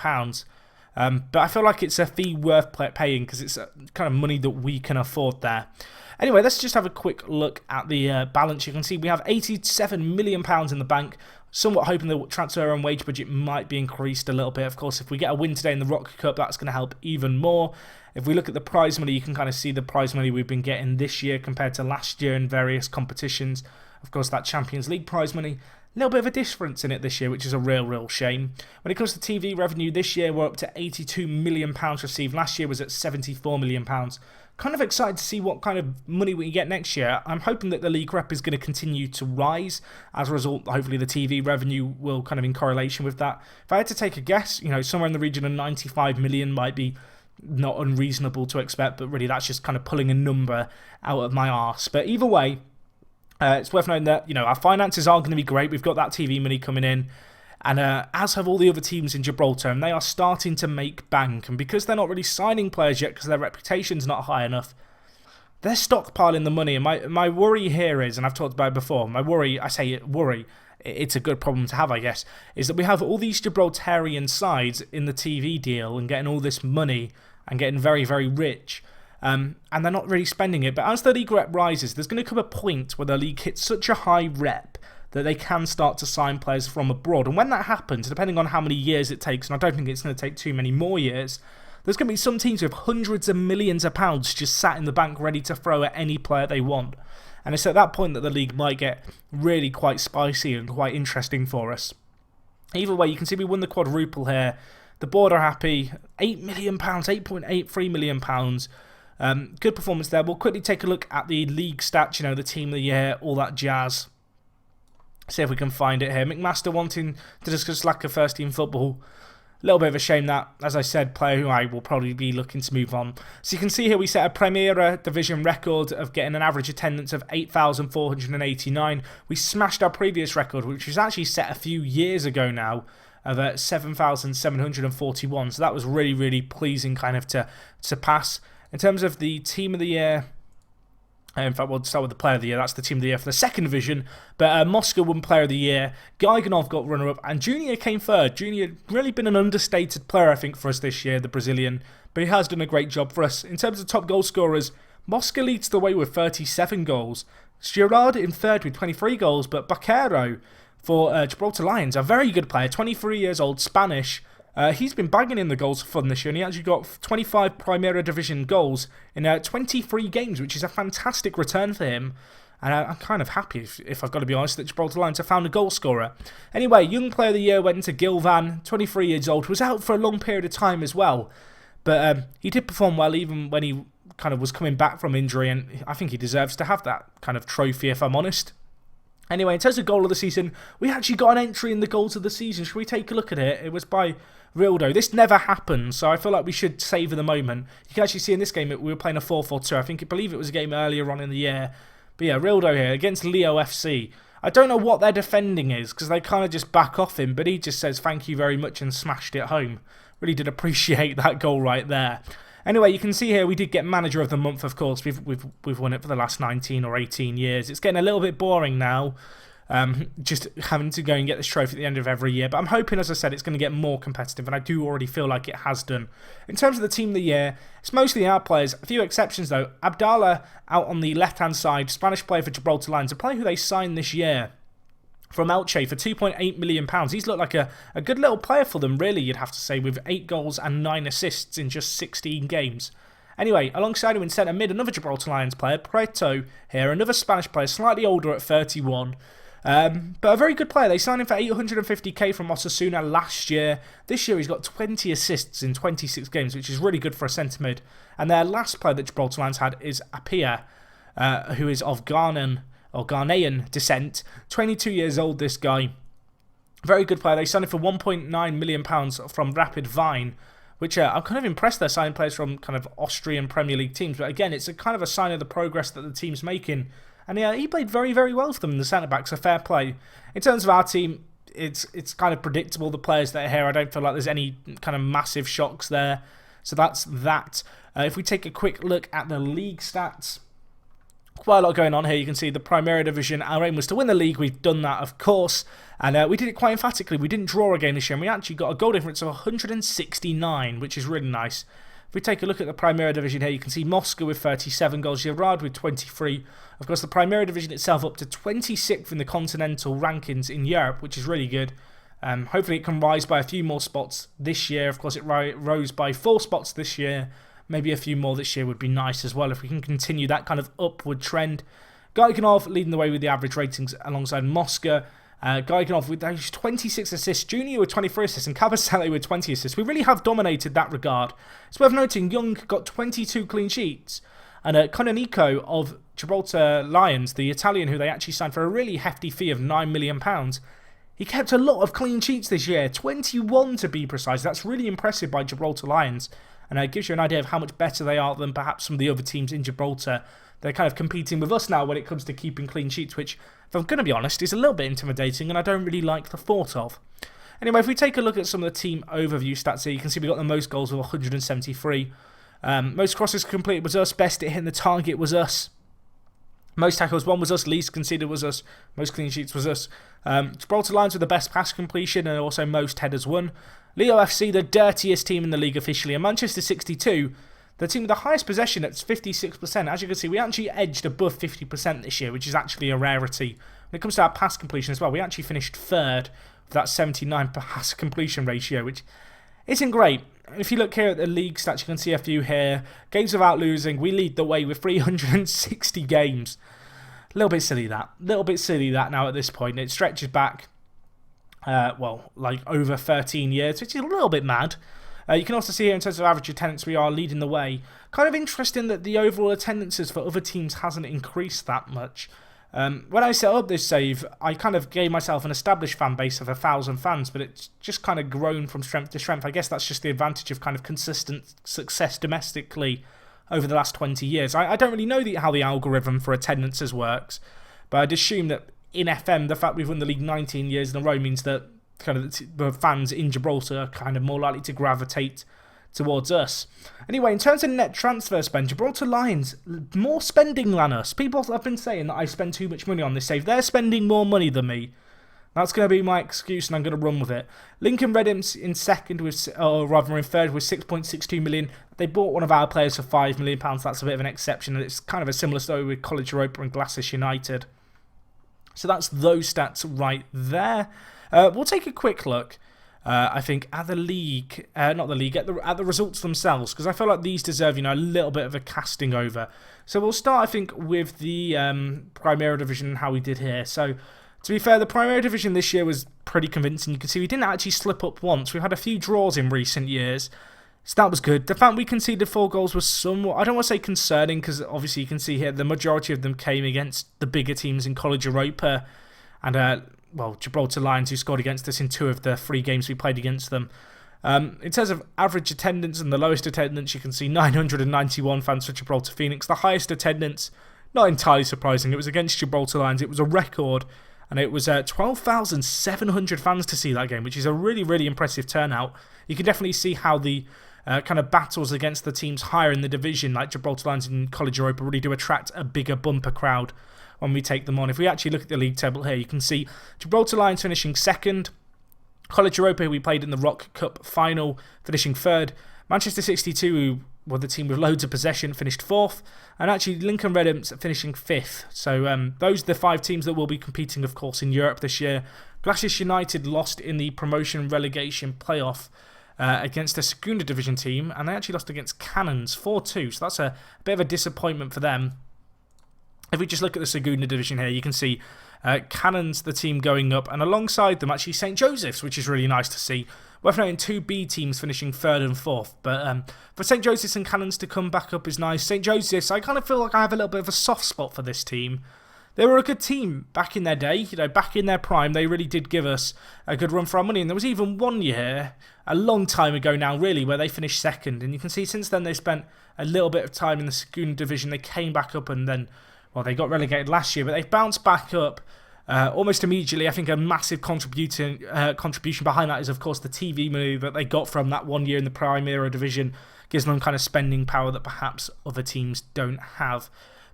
But I feel like it's a fee worth paying because it's kind of money that we can afford there. Anyway, let's just have a quick look at the balance. You can see we have £87 million in the bank. Somewhat hoping the transfer and wage budget might be increased a little bit. Of course, if we get a win today in the Rock Cup, that's going to help even more. If we look at the prize money, you can kind of see the prize money we've been getting this year compared to last year in various competitions. Of course, that Champions League prize money, a little bit of a difference in it this year, which is a real shame. When it comes to TV revenue, this year we're up to £82 million received. Last year was at £74 million. Kind of excited to see what kind of money we get next year. I'm hoping that the league rep is going to continue to rise. As a result, hopefully the TV revenue will kind of in correlation with that. If I had to take a guess, you know, somewhere in the region of 95 million might be not unreasonable to expect, but really that's just kind of pulling a number out of my arse. But either way, it's worth noting that, you know, our finances are going to be great. We've got that TV money coming in. And as have all the other teams in Gibraltar, and they are starting to make bank. And because they're not really signing players yet, because their reputation's not high enough, they're stockpiling the money. And my worry here is, and I've talked about it before, my worry, I say worry, it's a good problem to have, I guess, is that we have all these Gibraltarian sides in the TV deal and getting all this money and getting very rich. And they're not really spending it. But as the league rep rises, there's going to come a point where the league hits such a high rep that they can start to sign players from abroad. And when that happens, depending on how many years it takes, and I don't think it's going to take too many more years, there's going to be some teams with hundreds of millions of pounds just sat in the bank ready to throw at any player they want. And it's at that point that the league might get really quite spicy and quite interesting for us. Either way, you can see we won the quadruple here. The board are happy. £8 million, £8.83 million. Good performance there. We'll quickly take a look at the league stats, you know, the team of the year, all that jazz. See if we can find it here. McMaster wanting to discuss lack of first team football. A little bit of a shame that, as I said, player who I will probably be looking to move on. So you can see here we set a Primera Division record of getting an average attendance of 8,489. We smashed our previous record, which was actually set a few years ago now, of 7,741. So that was really pleasing kind of to surpass. In terms of the team of the year, in fact, we'll start with the player of the year. That's the team of the year for the second division. But Moscow won player of the year. Gaiganov got runner-up. And Junior came third. Junior really been an understated player, I think, for us this year, the Brazilian. But he has done a great job for us. In terms of top goal scorers, Moscow leads the way with 37 goals. Girard in third with 23 goals. But Baquero for Gibraltar Lions, a very good player, 23 years old, Spanish. He's been banging in the goals for fun this year, and he actually got 25 Primera Division goals in 23 games, which is a fantastic return for him. And I'm kind of happy, if I've got to be honest, that Gibraltar Lions have found a goal scorer. Anyway, Young Player of the Year went to Gilvan, 23 years old, was out for a long period of time as well. But he did perform well even when he kind of was coming back from injury, and I think he deserves to have that kind of trophy, if I'm honest. Anyway, in terms of goal of the season, we actually got an entry in the goals of the season. Should we take a look at it? It was by Rildo. This never happened, so I feel like we should savour the moment. You can actually see in this game, we were playing a 4-4-2. I believe it was a game earlier on in the year. But yeah, Rildo here against Leo FC. I don't know what their defending is, because they kind of just back off him, but he just says thank you very much and smashed it home. Really did appreciate that goal right there. Anyway, you can see here we did get Manager of the Month, of course. We've won it for the last 19 or 18 years. It's getting a little bit boring now, just having to go and get this trophy at the end of every year. But I'm hoping, as I said, it's going to get more competitive, and I do already feel like it has done. In terms of the Team of the Year, it's mostly our players. A few exceptions, though. Abdallah out on the left-hand side, Spanish player for Gibraltar Lions, a player who they signed this year from Elche for £2.8 million. He's looked like a good little player for them, really, you'd have to say, with 8 goals and 9 assists in just 16 games. Anyway, alongside him in centre mid, another Gibraltar Lions player, Preto here, another Spanish player, slightly older at 31. But a very good player. They signed him for $850k from Osasuna last year. This year he's got 20 assists in 26 games, which is really good for a centre mid. And their last player that Gibraltar Lions had is Apia, who is of Ghanaian descent. 22 years old, this guy. Very good player. They signed him for £1.9 million from Rapid Wien, which I'm kind of impressed they're signing players from kind of Austrian Premier League teams. But again, it's a kind of a sign of the progress that the team's making. And yeah, he played very, very well for them in the centre-back, so fair play. In terms of our team, it's kind of predictable, the players that are here. I don't feel like there's any kind of massive shocks there. So that's that. If we take a quick look at the league stats, quite a lot going on here. You can see the Primera Division. Our aim was to win the league. We've done that, of course. And we did it quite emphatically. We didn't draw a game this year, and we actually got a goal difference of 169, which is really nice. If we take a look at the Primera Division here, you can see Moscow with 37 goals, Girard with 23. Of course, the Primera Division itself up to 26th in the continental rankings in Europe, which is really good. Hopefully it can rise by a few more spots this year. Of course, it rose by 4 spots this year. Maybe a few more this year would be nice as well if we can continue that kind of upward trend. Gaiganov leading the way with the average ratings alongside Moscow. Gaiganov with those 26 assists, Junior with 23 assists, and Cabasele with 20 assists. We really have dominated that regard. It's worth noting Young got 22 clean sheets, and Kononiko of Gibraltar Lions, the Italian who they actually signed for a really hefty fee of £9 million, he kept a lot of clean sheets this year, 21 to be precise. That's really impressive by Gibraltar Lions, and it gives you an idea of how much better they are than perhaps some of the other teams in Gibraltar. They're kind of competing with us now when it comes to keeping clean sheets, which, if I'm going to be honest, is a little bit intimidating and I don't really like the thought of. Anyway, if we take a look at some of the team overview stats here, you can see we got the most goals with 173. Most crosses completed was us. Best at hitting the target was us. Most tackles won was us. Least conceded was us. Most clean sheets was us. Gibraltar Lions with the best pass completion and also most headers won. Leo FC, the dirtiest team in the league officially. And Manchester 62, the team with the highest possession at 56%. As you can see, we actually edged above 50% this year, which is actually a rarity. When it comes to our pass completion as well, we actually finished third with that 79 pass completion ratio, which isn't great. If you look here at the league stats, you can see a few here. Games without losing, we lead the way with 360 games. A little bit silly that. A little bit silly that now at this point. It stretches back, like over 13 years, which is a little bit mad. You can also see here in terms of average attendance, we are leading the way. Kind of interesting that the overall attendances for other teams hasn't increased that much. When I set up this save, I kind of gave myself an established fan base of 1,000 fans, but it's just kind of grown from strength to strength. I guess that's just the advantage of kind of consistent success domestically over the last 20 years. I don't really know how the algorithm for attendances works, but I'd assume that in FM, the fact we've won the league 19 years in a row means that kind of the fans in Gibraltar are kind of more likely to gravitate towards us. Anyway, in terms of net transfer spend, Gibraltar Lions, more spending than us. People have been saying that I spend too much money on this save. They're spending more money than me. That's going to be my excuse and I'm going to run with it. Lincoln Redhams in second, or rather in third, with 6.62 million. They bought one of our players for £5 million. That's a bit of an exception. And it's kind of a similar story with College Europa and Glasgow United. So that's those stats right there. We'll take a quick look, I think, at the league, at the results themselves, because I feel like these deserve, a little bit of a casting over. So we'll start, I think, with the Primera Division and how we did here. So, to be fair, the Primera Division this year was pretty convincing. You can see we didn't actually slip up once. We've had a few draws in recent years, so that was good. The fact we conceded 4 goals was somewhat, I don't want to say concerning, because obviously you can see here the majority of them came against the bigger teams in College Europa, and Gibraltar Lions, who scored against us in 2 of the 3 games we played against them. In terms of average attendance and the lowest attendance, you can see 991 fans for Gibraltar Phoenix. The highest attendance, not entirely surprising, it was against Gibraltar Lions. It was a record And it was 12,700 fans to see that game, which is a really, really impressive turnout. You can definitely see how the kind of battles against the teams higher in the division, like Gibraltar Lions in College Europa, really do attract a bigger bumper crowd when we take them on. If we actually look at the league table here, you can see Gibraltar Lions finishing second. College Europa, we played in the Rock Cup final, finishing third. Manchester 62, who were the team with loads of possession, finished fourth. And actually, Lincoln Red Imps finishing fifth. So those are the 5 teams that will be competing, of course, in Europe this year. Glacis United lost in the promotion relegation playoff against a Segunda Division team. And they actually lost against Cannons 4-2. So that's a bit of a disappointment for them. If we just look at the Segunda Division here, you can see Cannons, the team going up, and alongside them actually St. Joseph's, which is really nice to see. Worth noting 2 B teams finishing 3rd and 4th, but for St. Joseph's and Cannons to come back up is nice. St. Joseph's, I kind of feel like I have a little bit of a soft spot for this team. They were a good team back in their day, back in their prime. They really did give us a good run for our money, and there was even one year, a long time ago now really, where they finished second, and you can see since then they spent a little bit of time in the Segunda Division. They came back up and then, well, they got relegated last year, but they've bounced back up almost immediately. I think a massive contribution behind that is, of course, the TV money that they got from that 1 year in the Primera Division. Gives them kind of spending power that perhaps other teams don't have.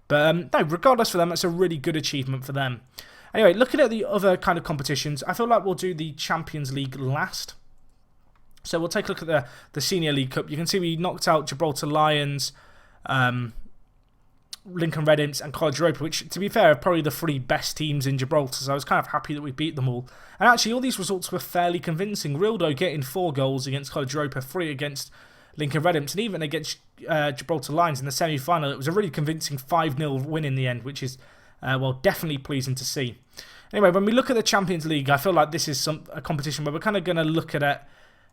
But no, regardless for them, that's a really good achievement for them. Anyway, looking at the other kind of competitions, I feel like we'll do the Champions League last. So we'll take a look at the Senior League Cup. You can see we knocked out Gibraltar Lions, Lincoln Red Imps and College Europa, which, to be fair, are probably the 3 best teams in Gibraltar, so I was kind of happy that we beat them all. And actually, all these results were fairly convincing. Rildo getting 4 goals against College Europa, 3 against Lincoln Red Imps, and even against Gibraltar Lions in the semi-final. It was a really convincing 5-0 win in the end, which is, well, definitely pleasing to see. Anyway, when we look at the Champions League, I feel like this is a competition where we're kind of going to look at it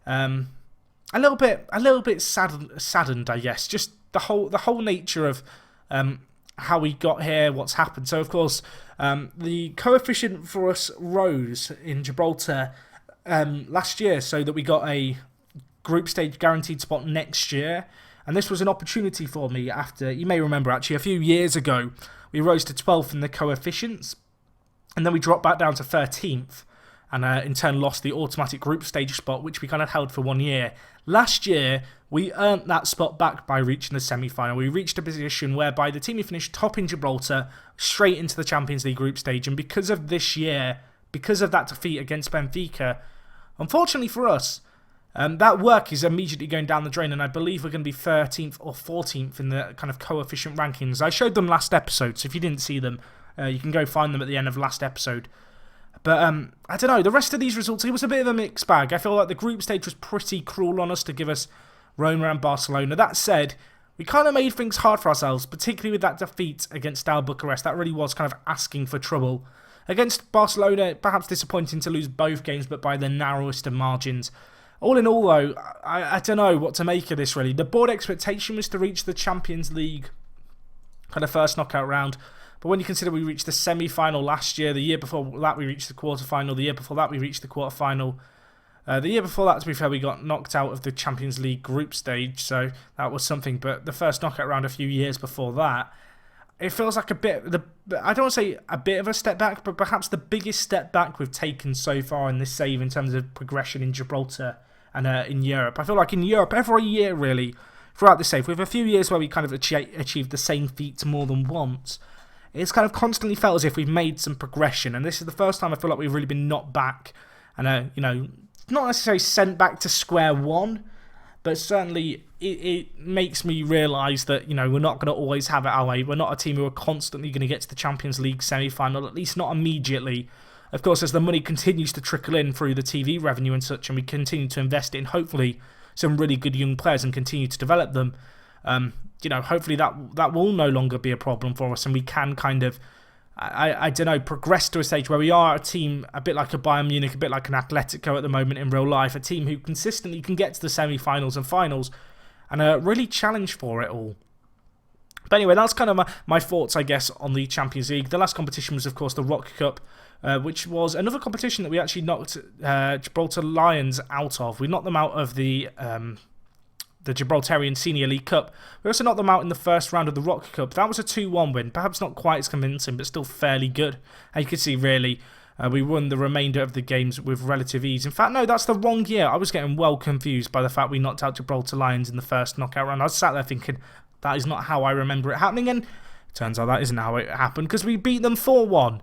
a little bit saddened, I guess. Just the whole nature of how we got here, what's happened. So, of course, the coefficient for us rose in Gibraltar last year so that we got a group stage guaranteed spot next year. And this was an opportunity for me after, you may remember actually, a few years ago, we rose to 12th in the coefficients. And then we dropped back down to 13th. And in turn lost the automatic group stage spot, which we kind of held for 1 year. Last year, we earned that spot back by reaching the semi-final. We reached a position whereby the team who finished top in Gibraltar straight into the Champions League group stage. And because of this year, because of that defeat against Benfica, unfortunately for us, that work is immediately going down the drain, and I believe we're going to be 13th or 14th in the kind of coefficient rankings. I showed them last episode, so if you didn't see them, you can go find them at the end of last episode. But I don't know, the rest of these results, it was a bit of a mixed bag. I feel like the group stage was pretty cruel on us to give us Roma and Barcelona. That said, we kind of made things hard for ourselves, particularly with that defeat against Steaua Bucharest. That really was kind of asking for trouble. Against Barcelona, perhaps disappointing to lose both games, but by the narrowest of margins. All in all, though, I don't know what to make of this, really. The board expectation was to reach the Champions League kind of first knockout round. But when you consider we reached the semi-final last year, the year before that we reached the quarter-final, the year before that we reached the quarter-final. The year before that, to be fair, we got knocked out of the Champions League group stage, so that was something. But the first knockout round a few years before that, it feels like a bit, I don't want to say a bit of a step back, but perhaps the biggest step back we've taken so far in this save in terms of progression in Gibraltar and in Europe. I feel like in Europe, every year really, throughout the save, with a few years where we kind of achieved the same feats more than once, it's kind of constantly felt as if we've made some progression, and this is the first time I feel like we've really been knocked back and, not necessarily sent back to square one, but certainly it makes me realise that, we're not going to always have it our way. We're not a team who are constantly going to get to the Champions League semi-final, at least not immediately. Of course, as the money continues to trickle in through the TV revenue and such, and we continue to invest in, hopefully, some really good young players and continue to develop them, hopefully that will no longer be a problem for us, and we can kind of, progress to a stage where we are a team a bit like a Bayern Munich, a bit like an Atletico at the moment in real life, a team who consistently can get to the semi-finals and finals and really challenge for it all. But anyway, that's kind of my thoughts, I guess, on the Champions League. The last competition was, of course, the Rock Cup, which was another competition that we actually knocked Gibraltar Lions out of. We knocked them out of the Gibraltarian Senior League Cup. We also knocked them out in the first round of the Rock Cup. That was a 2-1 win. Perhaps not quite as convincing, but still fairly good. And you can see, really, We won the remainder of the games with relative ease. In fact, no, that's the wrong year. I was getting well confused by the fact we knocked out Gibraltar Lions in the first knockout round. I was sat there thinking, that is not how I remember it happening, and it turns out that isn't how it happened, because we beat them 4-1.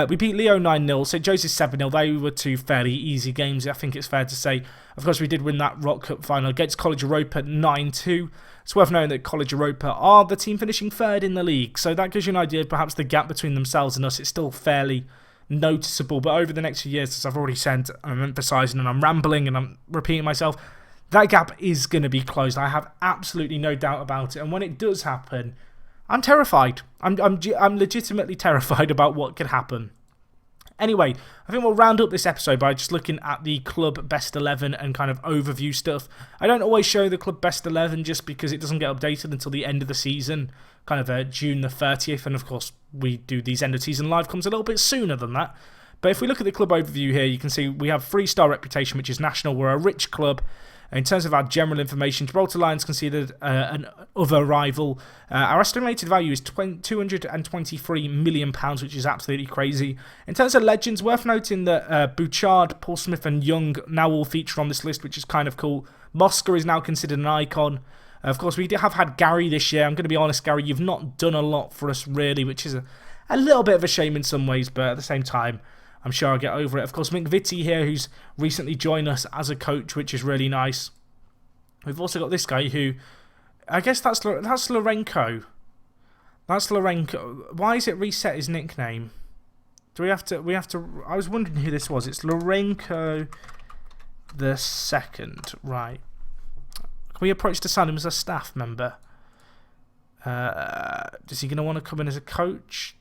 We beat Leo 9-0, St. Joseph's 7-0. They were two fairly easy games, I think it's fair to say. Of course, we did win that Rock Cup final against College Europa 9-2. It's worth knowing that College Europa are the team finishing third in the league, so that gives you an idea of perhaps the gap between themselves and us. It's still fairly noticeable, but over the next few years, as I've already said, I'm emphasising and I'm rambling and I'm repeating myself, that gap is going to be closed. I have absolutely no doubt about it, and when it does happen, I'm terrified. I'm legitimately terrified about what could happen. Anyway, I think we'll round up this episode by just looking at the club best 11 and kind of overview stuff. I don't always show the club best 11 just because it doesn't get updated until the end of the season, kind of June the 30th, and of course we do these end of season live comes a little bit sooner than that. But if we look at the club overview here, you can see we have 3-star reputation, which is national. We're a rich club. In terms of our general information, Gibraltar Lions considered an other rival. Our estimated value is £223 million, which is absolutely crazy. In terms of legends, worth noting that Bouchard, Paul Smith and Young now all feature on this list, which is kind of cool. Mosca is now considered an icon. Of course, we have had Gary this year. I'm going to be honest, Gary, you've not done a lot for us, really, which is a little bit of a shame in some ways, but at the same time, I'm sure I'll get over it. Of course, Mick Vitti here, who's recently joined us as a coach, which is really nice. We've also got this guy who, I guess that's Lorenko. That's Lorenko. Why is it reset his nickname? We have to, I was wondering who this was. It's Lorenko the second. Right. Can we approach to sign him as a staff member? Is he going to want to come in as a coach?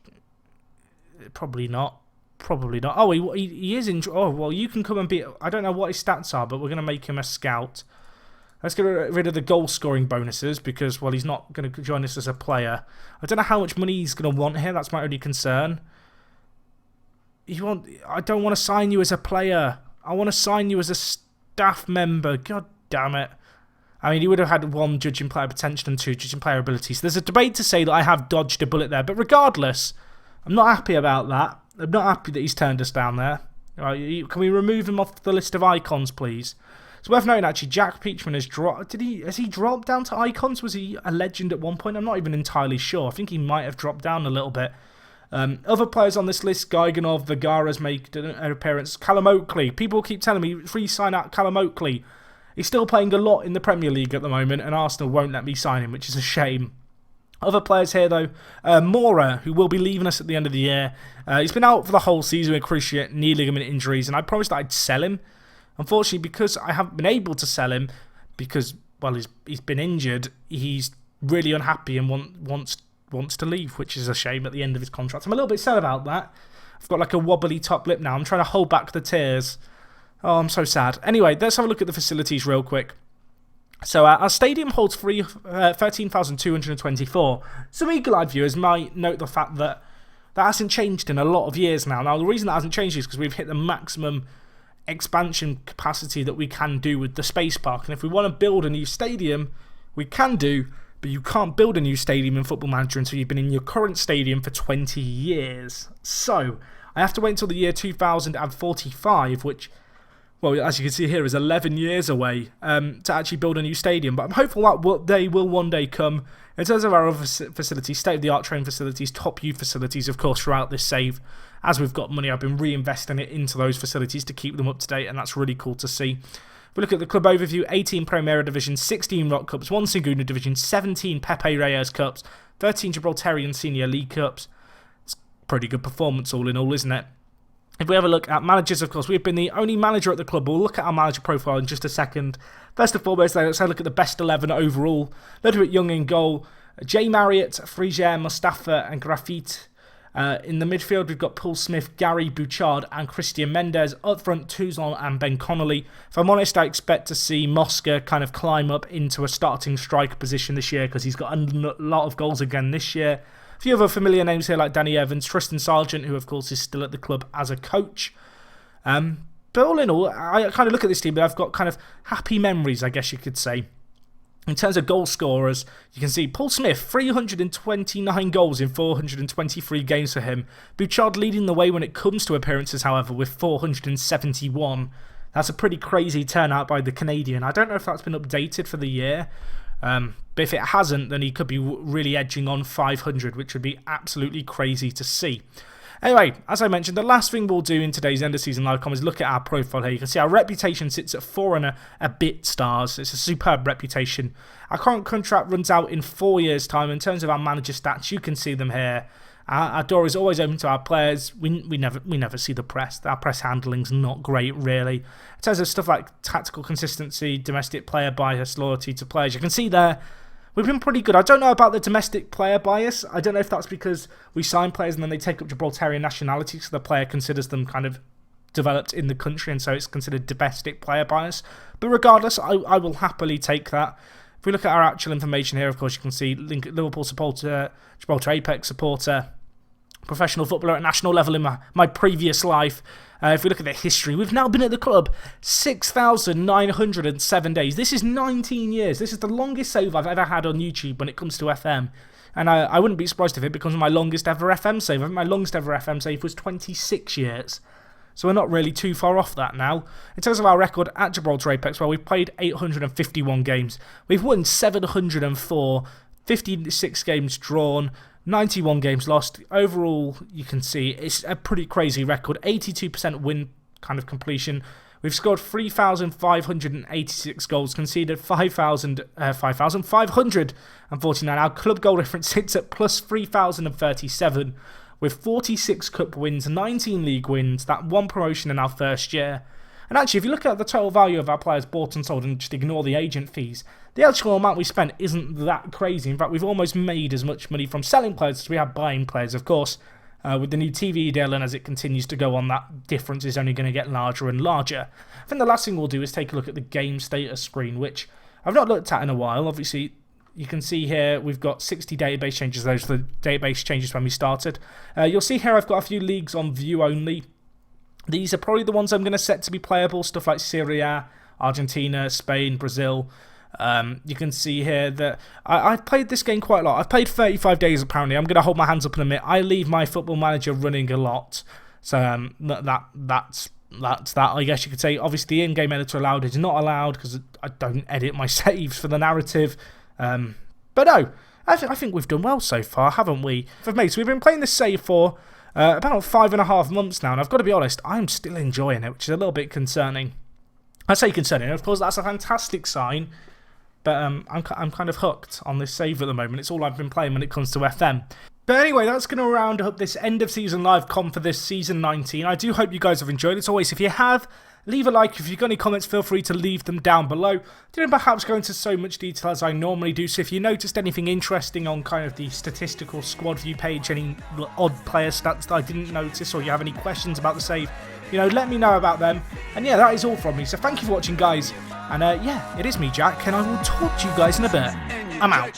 Probably not. Probably not. Oh, he is in... Oh, well, you can come and be... I don't know what his stats are, but we're going to make him a scout. Let's get rid of the goal-scoring bonuses because, well, he's not going to join us as a player. I don't know how much money he's going to want here. That's my only concern. I don't want to sign you as a player. I want to sign you as a staff member. God damn it. I mean, he would have had 1 judging player potential and 2 judging player ability. So there's a debate to say that I have dodged a bullet there. But regardless, I'm not happy about that. I'm not happy that he's turned us down there. Right, can we remove him off the list of icons, please? It's worth noting, actually, Jack Peachman has dropped... Has he dropped down to icons? Was he a legend at one point? I'm not even entirely sure. I think he might have dropped down a little bit. Other players on this list, Gaiganov, Vergara's made an appearance. Callum Oakley. People keep telling me, free sign out Callum Oakley. He's still playing a lot in the Premier League at the moment, and Arsenal won't let me sign him, which is a shame. Other players here, though, Mora, who will be leaving us at the end of the year. He's been out for the whole season with cruciate knee ligament injuries, and I promised that I'd sell him. Unfortunately, because I haven't been able to sell him, because, well, he's been injured, he's really unhappy and wants to leave, which is a shame at the end of his contract. I'm a little bit sad about that. I've got like a wobbly top lip now. I'm trying to hold back the tears. Oh, I'm so sad. Anyway, let's have a look at the facilities real quick. So our stadium holds 13,224. Some eagle-eyed viewers might note the fact that hasn't changed in a lot of years now. Now, the reason that hasn't changed is because we've hit the maximum expansion capacity that we can do with the space park. And if we want to build a new stadium, we can do, but you can't build a new stadium in Football Manager until you've been in your current stadium for 20 years. So I have to wait until the year 2045, which... well, as you can see here, is 11 years away to actually build a new stadium. But I'm hopeful that they will one day come. In terms of our other facilities, state-of-the-art training facilities, top youth facilities, of course, throughout this save. As we've got money, I've been reinvesting it into those facilities to keep them up to date, and that's really cool to see. If we look at the club overview, 18 Primera Division, 16 Rock Cups, 1 Segunda Division, 17 Pepe Reyes Cups, 13 Gibraltarian Senior League Cups. It's a pretty good performance all in all, isn't it? If we have a look at managers, of course, we've been the only manager at the club. We'll look at our manager profile in just a second. First and foremost, let's have a look at the best 11 overall. Ludwig Young in goal, Jay Marriott, Frigère, Mustafa and Grafite. In the midfield, we've got Paul Smith, Gary Bouchard and Christian Mendes. Up front, Touzon and Ben Connolly. If I'm honest, I expect to see Mosca kind of climb up into a starting striker position this year because he's got a lot of goals again this year. A few other familiar names here like Danny Evans, Tristan Sargent, who of course is still at the club as a coach. But all in all, I kind of look at this team, but I've got kind of happy memories, I guess you could say. In terms of goal scorers, you can see Paul Smith, 329 goals in 423 games for him. Bouchard leading the way when it comes to appearances, however, with 471. That's a pretty crazy turnout by the Canadian. I don't know if that's been updated for the year, but if it hasn't, then he could be really edging on 500, which would be absolutely crazy to see. Anyway, as I mentioned, the last thing we'll do in today's end of season live com is look at our profile here. You can see our reputation sits at 4 and a bit stars. It's a superb reputation. Our current contract runs out in 4 years' time. In terms of our manager stats, you can see them here. Our door is always open to our players. We never see the press. Our press handling's not great, really. In terms of stuff like tactical consistency, domestic player bias, loyalty to players, you can see there, we've been pretty good. I don't know about the domestic player bias. I don't know if that's because we sign players and then they take up Gibraltarian nationality, so the player considers them kind of developed in the country, and so it's considered domestic player bias. But regardless, I will happily take that. If we look at our actual information here, of course, you can see Liverpool supporter, Gibraltar Apex supporter, professional footballer at national level in my previous life. If we look at the history, we've now been at the club 6,907 days. This is 19 years. This is the longest save I've ever had on YouTube when it comes to FM. And I wouldn't be surprised if it becomes my longest ever FM save. I think my longest ever FM save was 26 years. So we're not really too far off that now. In terms of our record at Gibraltar Apex, well, we've played 851 games. We've won 704, 56 games drawn, 91 games lost. Overall, you can see it's a pretty crazy record. 82% win kind of completion. We've scored 3,586 goals, conceded 5,549. Our club goal difference sits at plus 3,037 with 46 cup wins, 19 league wins, that one promotion in our first year. And actually, if you look at the total value of our players bought and sold and just ignore the agent fees, the actual amount we spent isn't that crazy. In fact, we've almost made as much money from selling players as we have buying players, of course. With the new TV deal, and as it continues to go on, that difference is only going to get larger and larger. I think the last thing we'll do is take a look at the game status screen, which I've not looked at in a while. Obviously, you can see here we've got 60 database changes. Those are the database changes when we started. You'll see here I've got a few leagues on view only. These are probably the ones I'm going to set to be playable, stuff like Syria, Argentina, Spain, Brazil. You can see here that I've played this game quite a lot. I've played 35 days apparently. I'm going to hold my hands up in a minute. I leave my Football Manager running a lot. So that's that, I guess you could say. Obviously, the in-game editor allowed is not allowed because I don't edit my saves for the narrative. But no, I think we've done well so far, haven't we? So we've been playing this save for about 5.5 months now, and I've got to be honest, I'm still enjoying it, which is a little bit concerning. I say concerning, of course, that's a fantastic sign, but I'm kind of hooked on this save at the moment. It's all I've been playing when it comes to FM. But anyway, that's going to round up this end of season live com for this season 19. I do hope you guys have enjoyed it. As always, if you have, leave a like. If you've got any comments, feel free to leave them down below. Didn't perhaps go into so much detail as I normally do, so if you noticed anything interesting on kind of the statistical squad view page, any odd player stats that I didn't notice, or you have any questions about the save, let me know about them. And yeah, that is all from me. So thank you for watching, guys. And yeah, it is me, Jack, and I will talk to you guys in a bit. I'm out.